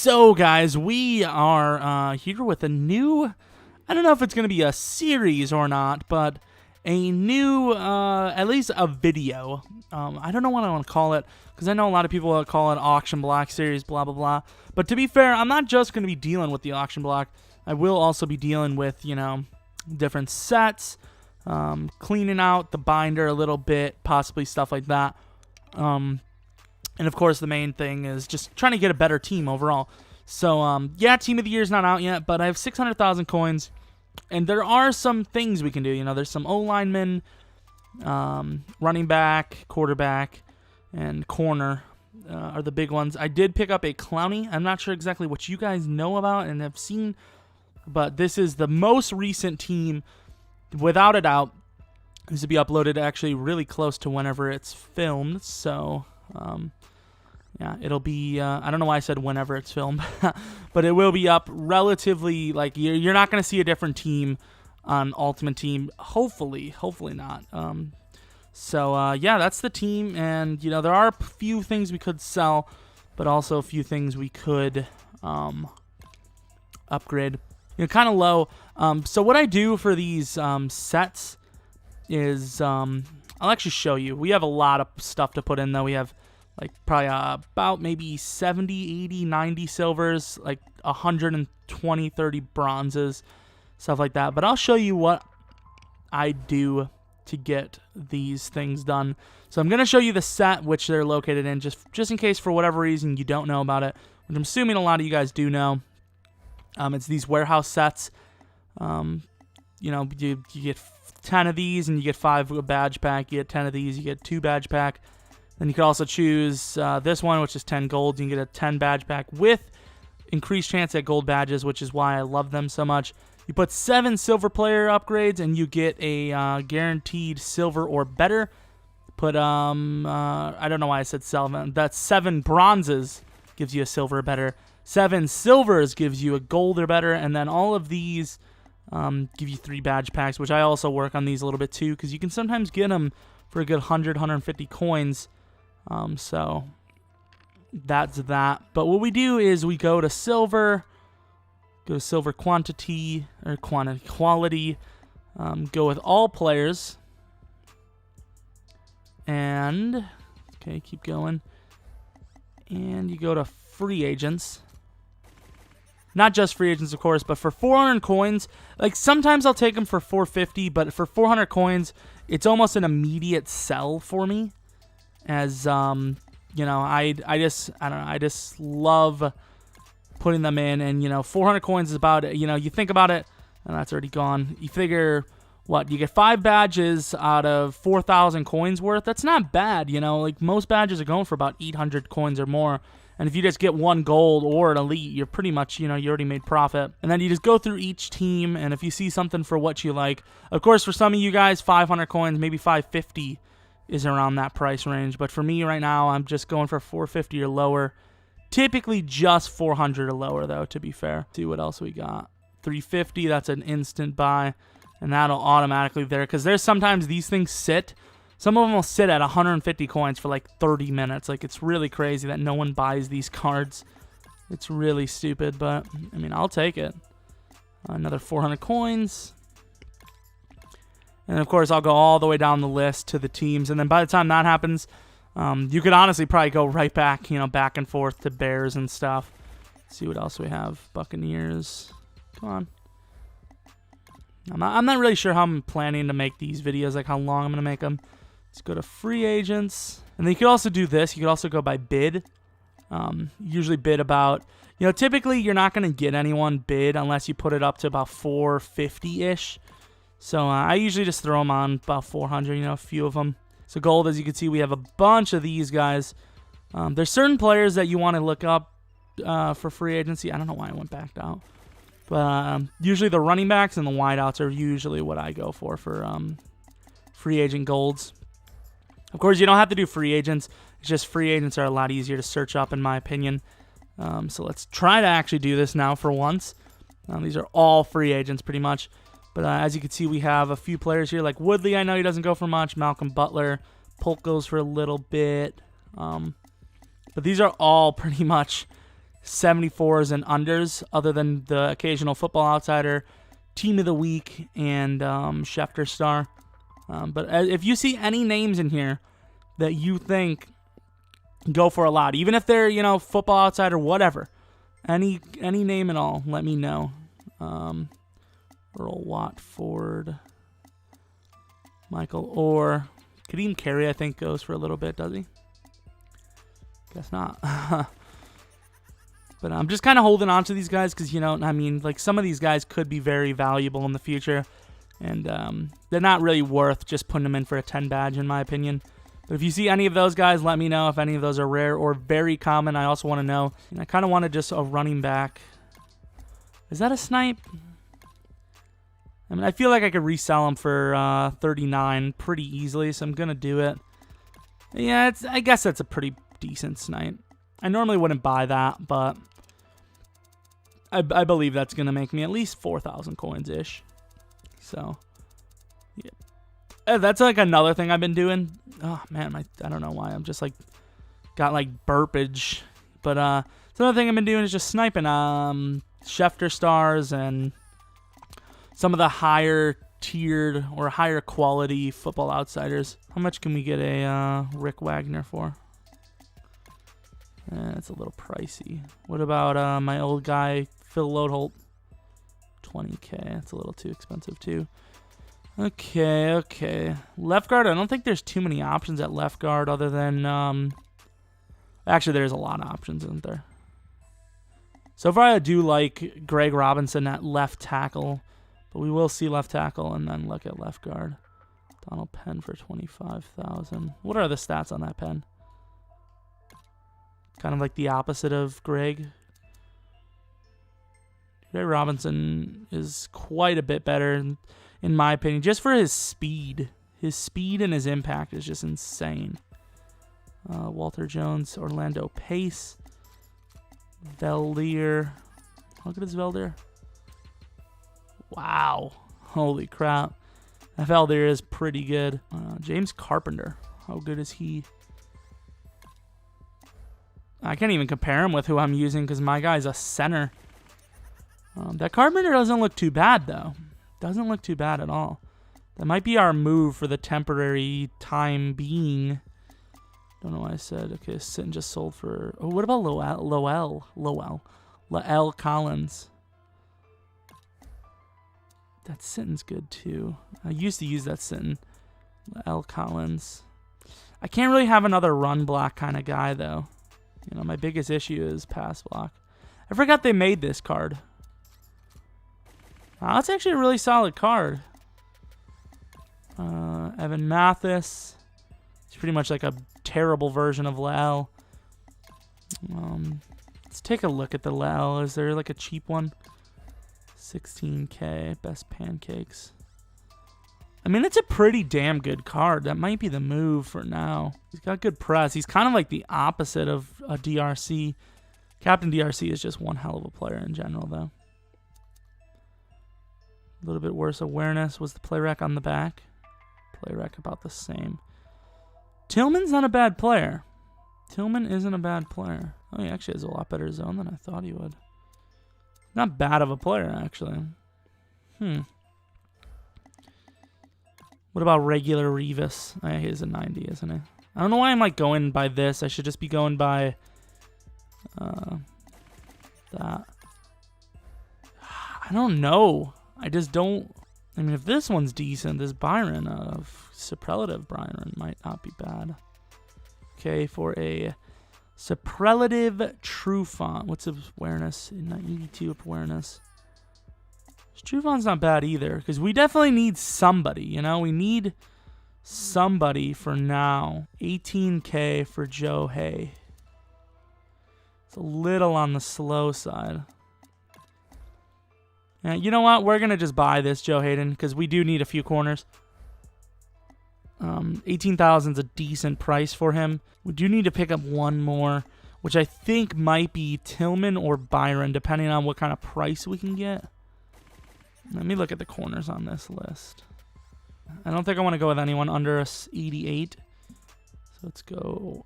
So, guys, we are here with a new, I don't know if it's going to be a series or not, but a new, at least a video. I don't know what I want to call it, because I know a lot of people call it auction block series, blah, blah, blah. But to be fair, I'm not just going to be dealing with the auction block. I will also be dealing with, you know, different sets, cleaning out the binder a little bit, possibly stuff like that. And of course, the main thing is just trying to get a better team overall. So, yeah, Team of the Year is not out yet, but I have 600,000 coins. And there are some things we can do. You know, there's some O-linemen, running back, quarterback, and corner are the big ones. I did pick up a Clowney. I'm not sure exactly what you guys know about and have seen, but this is the most recent team, without a doubt. This will be uploaded actually really close to whenever it's filmed, so... yeah, it'll be, I don't know why I said whenever it's filmed, but it will be up relatively, like, you're not going to see a different team on Ultimate Team, hopefully not. So, yeah, that's the team, and, you know, there are a few things we could sell, but also a few things we could, upgrade. You know, kind of low. So what I do for these, sets is, I'll actually show you. We have a lot of stuff to put in, though. We have, like, probably about maybe 70, 80, 90 silvers, like 120, 30 bronzes, stuff like that. But I'll show you what I do to get these things done. So I'm going to show you the set which they're located in, just in case for whatever reason you don't know about it, which I'm assuming a lot of you guys do know. It's these warehouse sets. You know, you get 10 of these and you get 5 badge pack. You get 10 of these, you get 2 badge pack. Then you can also choose this one, which is 10 gold. You can get a 10 badge pack with increased chance at gold badges, which is why I love them so much. You put 7 silver player upgrades, and you get a guaranteed silver or better. Put, I don't know why I said 7. That's 7 bronzes gives you a silver or better. 7 silvers gives you a gold or better. And then all of these give you 3 badge packs, which I also work on these a little bit too, because you can sometimes get them for a good 100, 150 coins. So that's that. But what we do is we go to silver quantity, or quality, go with all players, and, okay, keep going, and you go to free agents. Not just free agents, of course, but for 400 coins, like, sometimes I'll take them for 450, but for 400 coins, it's almost an immediate sell for me. As, you know, I don't know, I just love putting them in, and, you know, 400 coins is about, you know, you think about it, and that's already gone. You figure, what, you get 5 badges out of 4,000 coins worth. That's not bad, you know, like, most badges are going for about 800 coins or more. And if you just get 1 gold or an elite, you're pretty much, you know, you already made profit. And then you just go through each team, and if you see something for what you like, of course, for some of you guys, 500 coins, maybe 550 is around that price range. But for me right now, I'm just going for 450 or lower. Typically just 400 or lower, though, to be fair. See what else we got. 350, that's an instant buy, and that'll automatically there, because there's sometimes these things sit. Some of them will sit at 150 coins for like 30 minutes. Like, it's really crazy that no one buys these cards. It's really stupid, but, I mean, I'll take it. Another 400 coins. And, of course, I'll go all the way down the list to the teams. And then by the time that happens, you could honestly probably go right back, you know, back and forth to Bears and stuff. Let's see what else we have. Buccaneers. Come on. I'm not really sure how I'm planning to make these videos, like how long I'm going to make them. Let's go to free agents. And then you could also do this. You could also go by bid. Usually bid about, you know, typically you're not going to get anyone bid unless you put it up to about 450-ish. So I usually just throw them on about 400, you know, a few of them. So gold, as you can see, we have a bunch of these guys. There's certain players that you want to look up for free agency. I don't know why I went back out. But usually the running backs and the wideouts are usually what I go for free agent golds. Of course, you don't have to do free agents. It's just free agents are a lot easier to search up, in my opinion. So let's try to actually do this now for once. These are all free agents pretty much. But as you can see, we have a few players here. Like Woodley, I know he doesn't go for much. Malcolm Butler. Polk goes for a little bit. But these are all pretty much 74s and unders, other than the occasional Football Outsider, Team of the Week, and Schefter Star. But if you see any names in here that you think go for a lot, even if they're, you know, Football Outsider, whatever, any name at all, let me know. Earl Watford, Michael Orr, Kadeem Carey, I think goes for a little bit, does he? Guess not. But I'm just kind of holding on to these guys because, you know, I mean, like, some of these guys could be very valuable in the future, and they're not really worth just putting them in for a 10 badge, in my opinion. But if you see any of those guys, let me know if any of those are rare or very common. I also want to know. And I kind of wanted just a running back. Is that a snipe? I mean, I feel like I could resell him for 39 pretty easily, so I'm going to do it. Yeah, I guess that's a pretty decent snipe. I normally wouldn't buy that, but I believe that's going to make me at least 4,000 coins-ish. So, yeah. That's like another thing I've been doing. Oh, man, I don't know why. I'm just like, got like burpage. But so another thing I've been doing is just sniping Schefter Stars and some of the higher tiered or higher quality Football Outsiders. How much can we get a Rick Wagner for? It's a little pricey. What about my old guy, Phil Lodeholt? 20K. That's a little too expensive, too. Okay. Left guard, I don't think there's too many options at left guard other than... actually, there's a lot of options, isn't there? So far, I do like Greg Robinson at left tackle, but we will see left tackle and then look at left guard. Donald Penn for 25,000. What are the stats on that pen? Kind of like the opposite of Greg. Greg Robinson is quite a bit better, in my opinion, just for his speed. His speed and his impact is just insane. Walter Jones, Orlando Pace, Veldier. How good is Veldier? Wow. Holy crap. That Veldier is pretty good. James Carpenter. How good is he? I can't even compare him with who I'm using because my guy's a center. That Carpenter doesn't look too bad, though. Doesn't look too bad at all. That might be our move for the temporary time being. Don't know why I said. Okay, Sitton just sold for... Oh, what about La'el Collins? That Sitton's good, too. I used to use that Sitton. La'el Collins. I can't really have another run block kind of guy, though. You know, my biggest issue is pass block. I forgot they made this card. That's actually a really solid card. Evan Mathis. It's pretty much like a terrible version of La'el. Let's take a look at the La'el. Is there like a cheap one? 16K. Best pancakes. I mean, it's a pretty damn good card. That might be the move for now. He's got good press. He's kind of like the opposite of a DRC. Captain DRC is just one hell of a player in general, though. A little bit worse awareness. Was the play rec on the back? Play rec about the same. Tillman's not a bad player. Tillman isn't a bad player. Oh, he actually has a lot better zone than I thought he would. Not bad of a player, actually. What about regular Revis? Oh, yeah, he is a 90, isn't he? I don't know why I'm like going by this. I should just be going by that. I don't know. I just don't. I mean, if this one's decent, this Byron of superlative Byron might not be bad. Okay, for a superlative Trufant. What's his awareness? 82 awareness. Trufant's not bad either, because we definitely need somebody, you know? We need somebody for now. 18K for Joe Hay. It's a little on the slow side. Yeah, you know what? We're going to just buy this Joe Hayden, because we do need a few corners. 18,000 is a decent price for him. We do need to pick up one more, which I think might be Tillman or Byron, depending on what kind of price we can get. Let me look at the corners on this list. I don't think I want to go with anyone under a 88. So let's go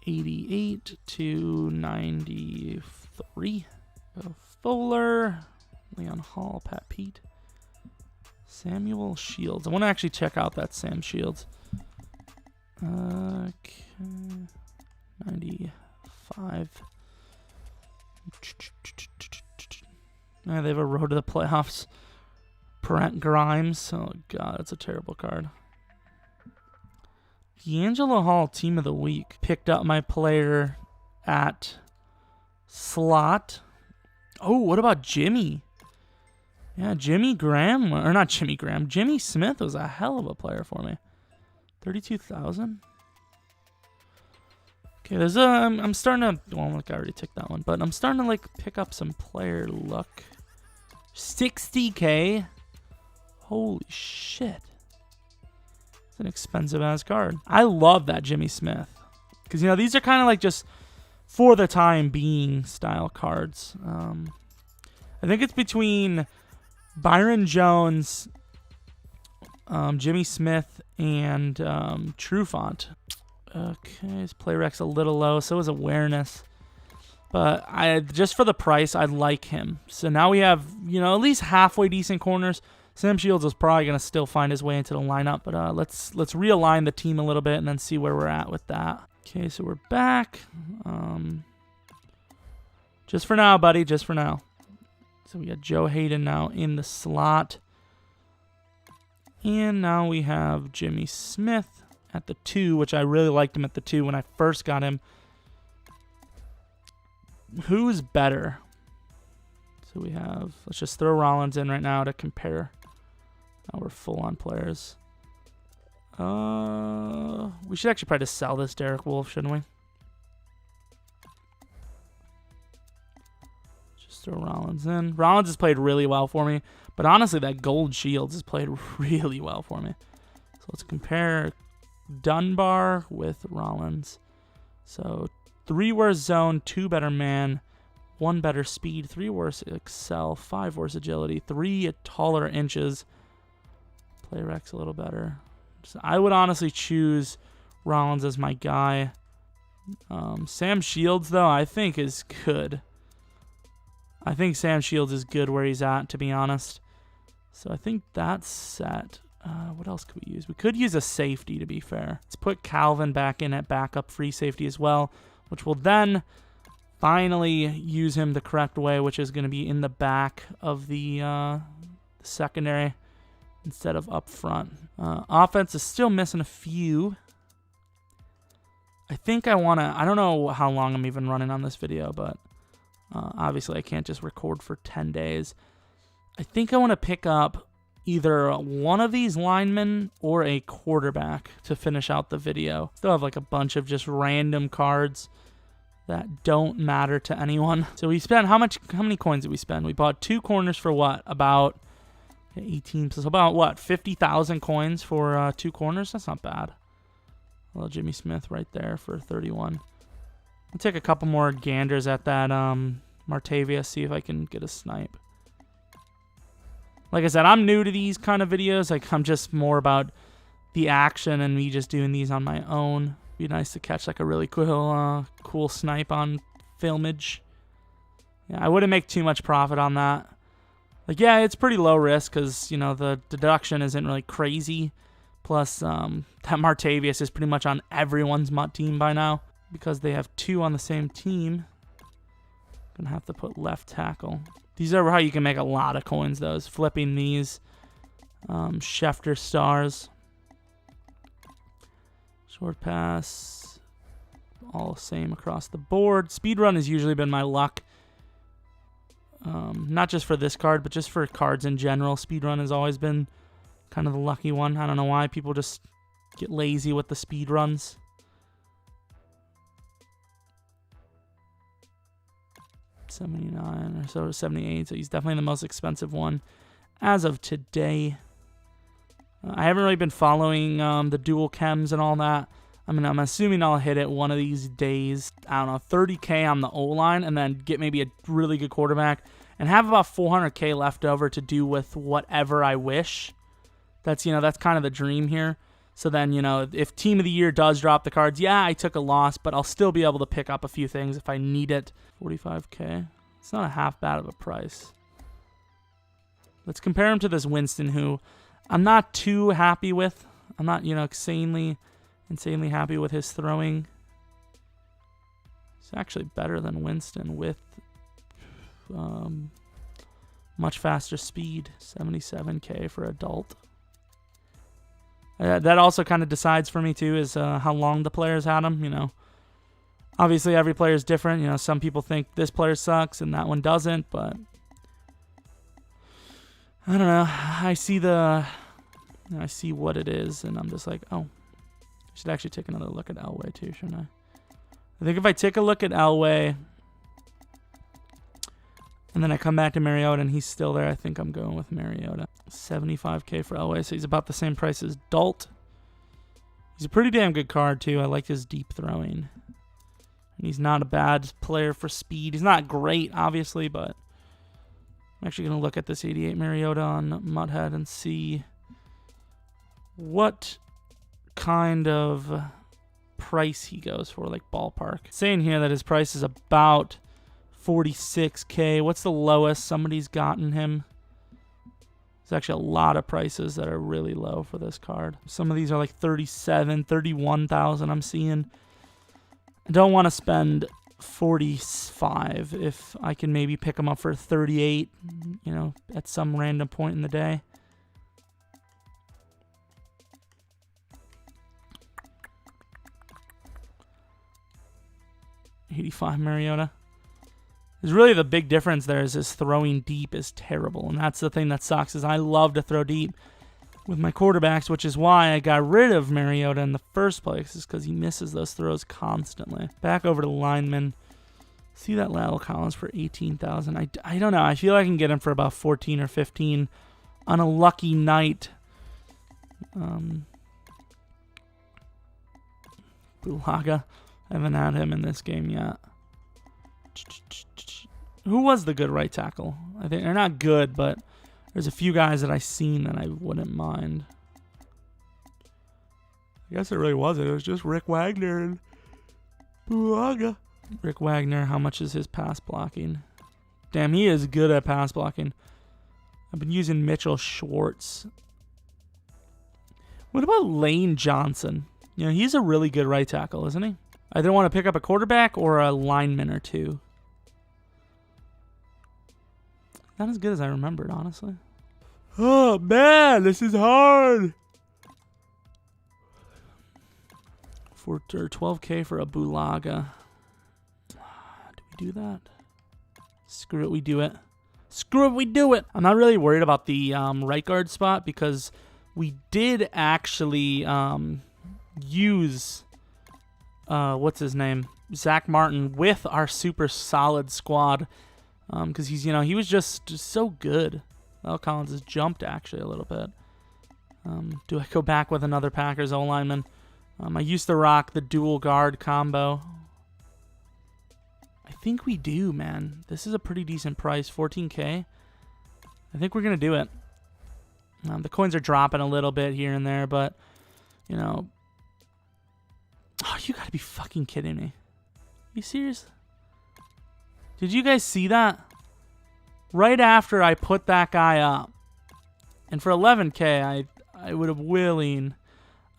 88 to 94. 3. Fuller, Leon Hall, Pat Pete, Samuel Shields. I want to actually check out that Sam Shields. Okay. 95. They have a road to the playoffs. Brent Grimes. Oh, God, that's a terrible card. D'Angelo Hall, Team of the Week. Picked up my player at slot. Oh, what about Jimmy? Yeah, Jimmy Graham. Or not Jimmy Graham. Jimmy Smith was a hell of a player for me. 32,000. Okay, there's a. I'm starting to. Well, like I already took that one, but I'm starting to like pick up some player luck. 60K. Holy shit. It's an expensive ass card. I love that Jimmy Smith. Because, you know, these are kind of like just for the time being style cards. I think it's between Byron Jones, Jimmy Smith, and Trufant. Okay, his play rec's a little low, so is awareness. But just for the price, I like him. So now we have, you know, at least halfway decent corners. Sam Shields is probably going to still find his way into the lineup, but let's realign the team a little bit and then see where we're at with that. Okay, so we're back. Just for now, buddy, just for now. So we got Joe Hayden now in the slot. And now we have Jimmy Smith at the 2, which I really liked him at the 2 when I first got him. Who's better? So we have, let's just throw Rollins in right now to compare. Now we're full on players. We should actually probably just sell this Derek Wolfe, shouldn't we? Just throw Rollins in. Rollins has played really well for me, but honestly, that Gold Shields has played really well for me. So let's compare Dunbar with Rollins. So 3 worse zone, 2 better man, 1 better speed, 3 worse excel, 5 worse agility, 3 taller inches. Play rec's a little better. So I would honestly choose Rollins as my guy. Sam Shields, though, I think is good. I think Sam Shields is good where he's at, to be honest. So I think that's set. What else could we use? We could use a safety, to be fair. Let's put Calvin back in at backup free safety as well, which will then finally use him the correct way, which is going to be in the back of the secondary instead of up front. Offense is still missing a few. I think I want to... I don't know how long I'm even running on this video, but obviously I can't just record for 10 days. I think I want to pick up either one of these linemen or a quarterback to finish out the video. Still have like a bunch of just random cards that don't matter to anyone. So we spent how many coins did we spend? We bought 2 corners for what? About 18, so about what? 50,000 coins for 2 corners? That's not bad. Well, Jimmy Smith right there for 31. I'll take a couple more ganders at that Martavia, see if I can get a snipe. Like I said, I'm new to these kind of videos. Like, I'm just more about the action and me just doing these on my own. Be nice to catch like a really cool snipe on filmage. Yeah, I wouldn't make too much profit on that. Like, yeah, it's pretty low risk because, you know, the deduction isn't really crazy. Plus, that Martavius is pretty much on everyone's MUT team by now because they have 2 on the same team. Gonna have to put left tackle. These are how you can make a lot of coins, though, is flipping these Schefter stars. Short pass, all the same across the board. Speedrun has usually been my luck. Not just for this card, but just for cards in general. Speedrun has always been kind of the lucky one. I don't know why people just get lazy with the speedruns. $79 or so to $78, so he's definitely the most expensive one as of today. I haven't really been following the dual chems and all that. I mean, I'm assuming I'll hit it one of these days. I don't know, 30K on the O-line and then get maybe a really good quarterback and have about 400K left over to do with whatever I wish. That's, you know, that's kind of the dream here. So then, you know, if Team of the Year does drop the cards, yeah, I took a loss, but I'll still be able to pick up a few things if I need it. 45K. It's not a half bad of a price. Let's compare him to this Winston, who I'm not too happy with. I'm not, you know, insanely happy with his throwing. It's actually better than Winston with much faster speed. 77K for adult. That also kind of decides for me too is how long the players had him. You know, obviously every player is different. You know, some people think this player sucks and that one doesn't, but I don't know. I see what it is, and I'm just like, oh, I should actually take another look at Elway too, shouldn't I? I think if I take a look at Elway and then I come back to Mariota and he's still there, I think I'm going with Mariota. 75K for Elway, so he's about the same price as Dalt. He's a pretty damn good card too. I like his deep throwing. And he's not a bad player for speed. He's not great, obviously, but I'm actually going to look at this 88 Mariota on Mudhead and see what kind of price he goes for, like ballpark. It's saying here that his price is about 46K. What's the lowest somebody's gotten him? There's actually a lot of prices that are really low for this card. Some of these are like 37, 31,000 I'm seeing. I don't want to spend 45 if I can maybe pick them up for 38, you know, at some random point in the day. $85 Mariota. There's really the big difference there is his throwing deep is terrible, and that's the thing that sucks is I love to throw deep with my quarterbacks, which is why I got rid of Mariota in the first place, is because he misses those throws constantly. Back over to the lineman. See that Lyle Collins for 18,000. I don't know. I feel I can get him for about 14 or 15 on a lucky night. Bulaga. I haven't had him in this game yet. Who was the good right tackle? I think they're not good, but there's a few guys that I've seen that I wouldn't mind. I guess it really wasn't. It was just Rick Wagner and Bulaga. Rick Wagner, how much is his pass blocking? Damn, he is good at pass blocking. I've been using Mitchell Schwartz. What about Lane Johnson? You know, he's a really good right tackle, isn't he? I either want to pick up a quarterback or a lineman or two. Not as good as I remembered, honestly. Oh, man, this is hard. For 12K for a Bulaga. Do we do that? Screw it, we do it. Screw it, we do it. I'm not really worried about the right guard spot because we did actually use... what's his name? Zach Martin with our super solid squad. Because he's, you know, he was just so good. Well, Collins has jumped actually a little bit. Do I go back with another Packers O-lineman? I used to rock the dual guard combo. I think we do, man. This is a pretty decent price, 14K. I think we're going to do it. The coins are dropping a little bit here and there, but, you know. Oh, you got to be fucking kidding me. You serious? Did you guys see that? Right after I put that guy up. And for 11K, I would have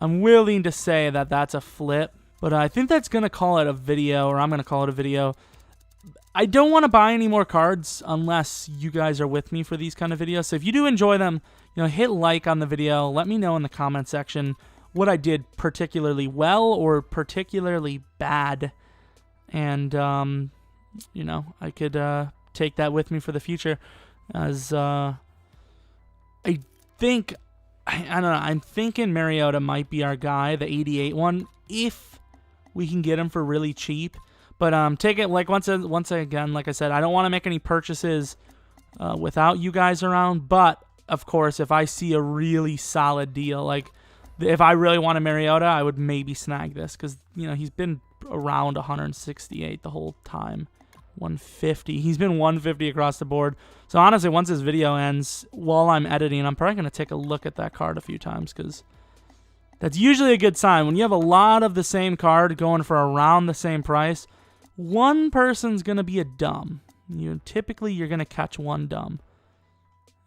I'm willing to say that that's a flip. But I think that's going to call it a video, or I'm going to call it a video. I don't want to buy any more cards unless you guys are with me for these kind of videos. So if you do enjoy them, you know, hit like on the video. Let me know in the comment section what I did particularly well or particularly bad. And, you know, I could take that with me for the future. As I think, I don't know, I'm thinking Mariota might be our guy, the 88 one, if we can get him for really cheap. But take it, like, once again, like I said, I don't want to make any purchases without you guys around. But, of course, if I see a really solid deal, like, if I really want a Mariota, I would maybe snag this. Because, you know, he's been around 168 the whole time. 150. He's been 150 across the board. So, honestly, once this video ends, while I'm editing, I'm probably going to take a look at that card a few times. Because That's usually a good sign. When you have a lot of the same card going for around the same price, one person's going to be a dumb. Typically, you're going to catch one dumb.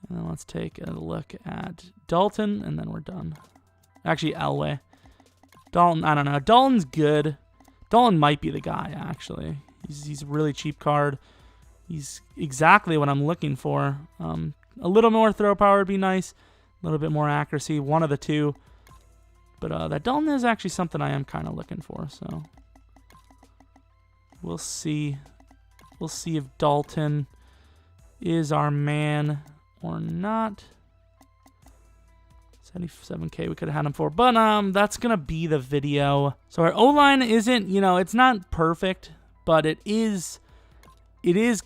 And then let's take a look at Dalton, and then we're done. Actually, Elway. Dalton, I don't know. Dalton's good. Dalton might be the guy, actually. He's a really cheap card. He's exactly what I'm looking for. A little more throw power would be nice. A little bit more accuracy. One of the two. But that Dalton is actually something I am kind of looking for. So we'll see. We'll see if Dalton is our man or not. 77K we could have had him for. But that's going to be the video. So our O-line isn't, it's not perfect, but it is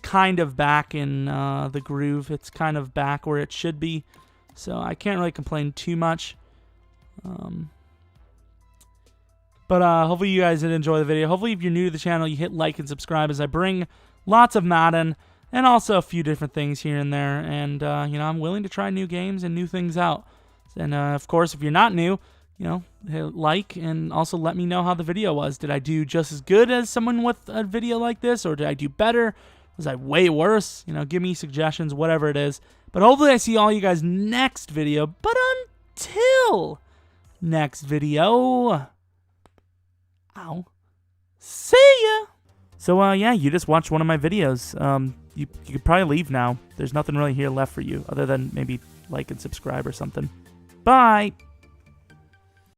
kind of back in the groove. It's kind of back where it should be. So I can't really complain too much. But hopefully you guys did enjoy the video. Hopefully if you're new to the channel, you hit like and subscribe as I bring lots of Madden and also a few different things here and there. And, I'm willing to try new games and new things out. And, of course, if you're not new, hit like and also let me know how the video was. Did I do just as good as someone with a video like this, or did I do better? Was I way worse? Give me suggestions, whatever it is. But hopefully I see all you guys next video. But until next video, ow, see ya. So, yeah, you just watched one of my videos. You could probably leave now. There's nothing really here left for you other than maybe like and subscribe or something. Bye.